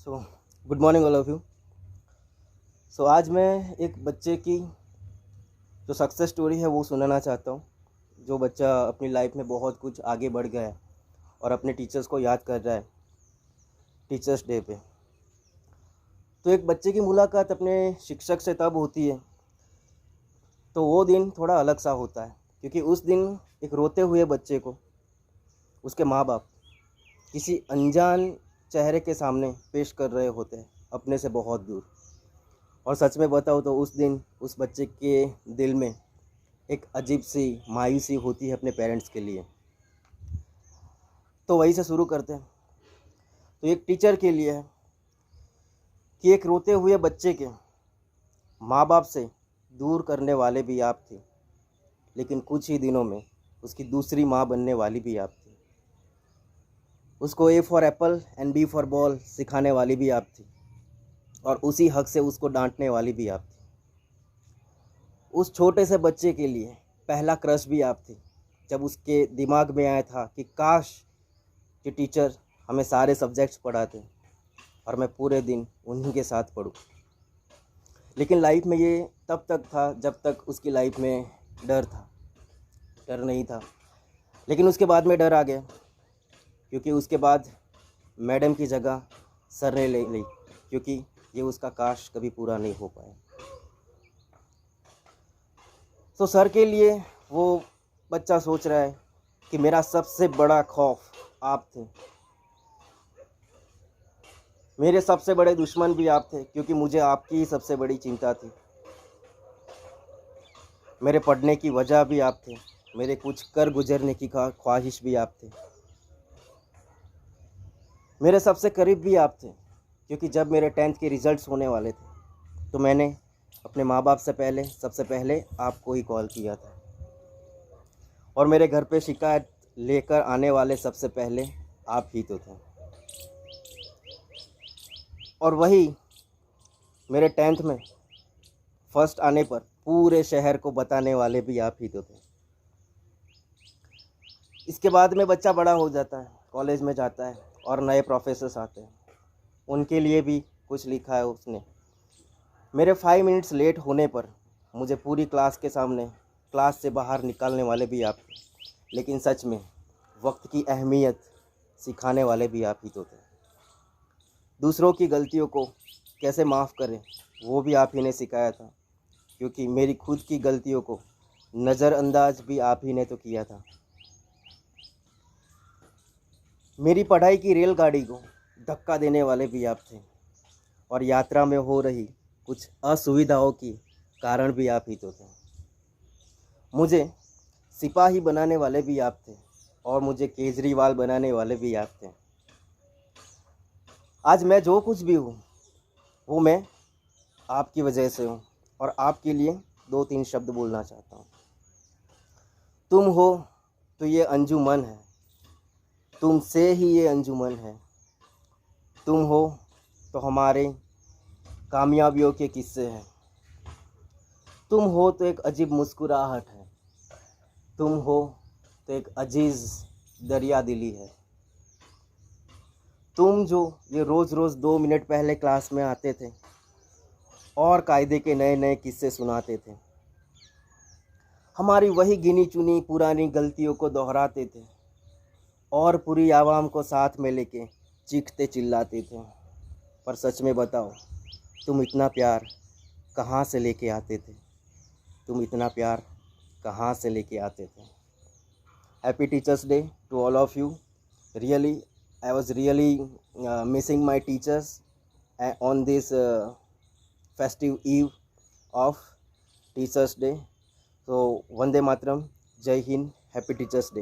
So good morning all of you. So आज मैं एक बच्चे की जो सक्सेस स्टोरी है वो सुनाना चाहता हूँ, जो बच्चा अपनी लाइफ में बहुत कुछ आगे बढ़ गया है और अपने टीचर्स को याद कर रहा है टीचर्स डे पे। तो एक बच्चे की मुलाकात अपने शिक्षक से तब होती है तो वो दिन थोड़ा अलग सा होता है, क्योंकि उस दिन एक रोते हुए बच्चे को उसके माँ बाप किसी अनजान चेहरे के सामने पेश कर रहे होते हैं, अपने से बहुत दूर। और सच में बताओ तो उस दिन उस बच्चे के दिल में एक अजीब सी मायूसी होती है अपने पेरेंट्स के लिए। तो वहीं से शुरू करते हैं। तो एक टीचर के लिए है कि एक रोते हुए बच्चे के माँ बाप से दूर करने वाले भी आप थे, लेकिन कुछ ही दिनों में उसकी दूसरी माँ बनने वाली भी आप थी। उसको A for apple and B for ball सिखाने वाली भी आप थी, और उसी हक से उसको डांटने वाली भी आप थी। उस छोटे से बच्चे के लिए पहला क्रश भी आप थी, जब उसके दिमाग में आया था कि काश कि टीचर हमें सारे सब्जेक्ट्स पढ़ाते और मैं पूरे दिन उन्हीं के साथ पढूं। लेकिन लाइफ में ये तब तक था जब तक उसकी लाइफ में डर था, डर नहीं था। लेकिन उसके बाद में डर आ गया, क्योंकि उसके बाद मैडम की जगह सर ने ले ली, क्योंकि ये उसका काश कभी पूरा नहीं हो पाया। तो सर के लिए वो बच्चा सोच रहा है कि मेरा सबसे बड़ा खौफ आप थे, मेरे सबसे बड़े दुश्मन भी आप थे, क्योंकि मुझे आपकी ही सबसे बड़ी चिंता थी। मेरे पढ़ने की वजह भी आप थे, मेरे कुछ कर गुजरने की ख्वाहिश भी आप थे, मेरे सबसे करीब भी आप थे, क्योंकि जब मेरे 10th के रिज़ल्ट्स होने वाले थे तो मैंने अपने माँ बाप से पहले सबसे पहले आपको ही कॉल किया था, और मेरे घर पे शिकायत लेकर आने वाले सबसे पहले आप ही तो थे। और वही मेरे 10th में फर्स्ट आने पर पूरे शहर को बताने वाले भी आप ही तो थे। इसके बाद में बच्चा बड़ा हो जाता है, कॉलेज में जाता है और नए प्रोफेसर्स आते हैं, उनके लिए भी कुछ लिखा है उसने। मेरे 5 मिनट्स लेट होने पर मुझे पूरी क्लास के सामने क्लास से बाहर निकालने वाले भी आप थे, लेकिन सच में वक्त की अहमियत सिखाने वाले भी आप ही तो थे। दूसरों की गलतियों को कैसे माफ़ करें वो भी आप ही ने सिखाया था, क्योंकि मेरी खुद की गलतियों को नज़रअंदाज भी आप ही ने तो किया था। मेरी पढ़ाई की रेलगाड़ी को धक्का देने वाले भी आप थे, और यात्रा में हो रही कुछ असुविधाओं की कारण भी आप ही तो थे। मुझे सिपाही बनाने वाले भी आप थे, और मुझे केजरीवाल बनाने वाले भी आप थे। आज मैं जो कुछ भी हूँ वो मैं आपकी वजह से हूँ, और आपके लिए 2-3 शब्द बोलना चाहता हूँ। तुम हो तो ये अंजुमन है, तुमसे ही ये अंजुमन है। तुम हो तो हमारे कामयाबियों के किस्से हैं। तुम हो तो एक अजीब मुस्कुराहट है। तुम हो तो एक अजीज़ दरिया दिली है। तुम जो ये रोज़ रोज़ 2 मिनट पहले क्लास में आते थे और कायदे के नए नए किस्से सुनाते थे, हमारी वही गिनी चुनी पुरानी गलतियों को दोहराते थे, और पूरी आवाम को साथ में लेके चीखते चिल्लाते थे। पर सच में बताओ, तुम इतना प्यार कहाँ से लेके आते थे? तुम इतना प्यार कहाँ से लेके आते थे? Happy teachers day to all of you. Really I was really missing my teachers on this festive eve of Teachers Day. So, Vande Mataram, Jai Hind, Happy Teachers Day.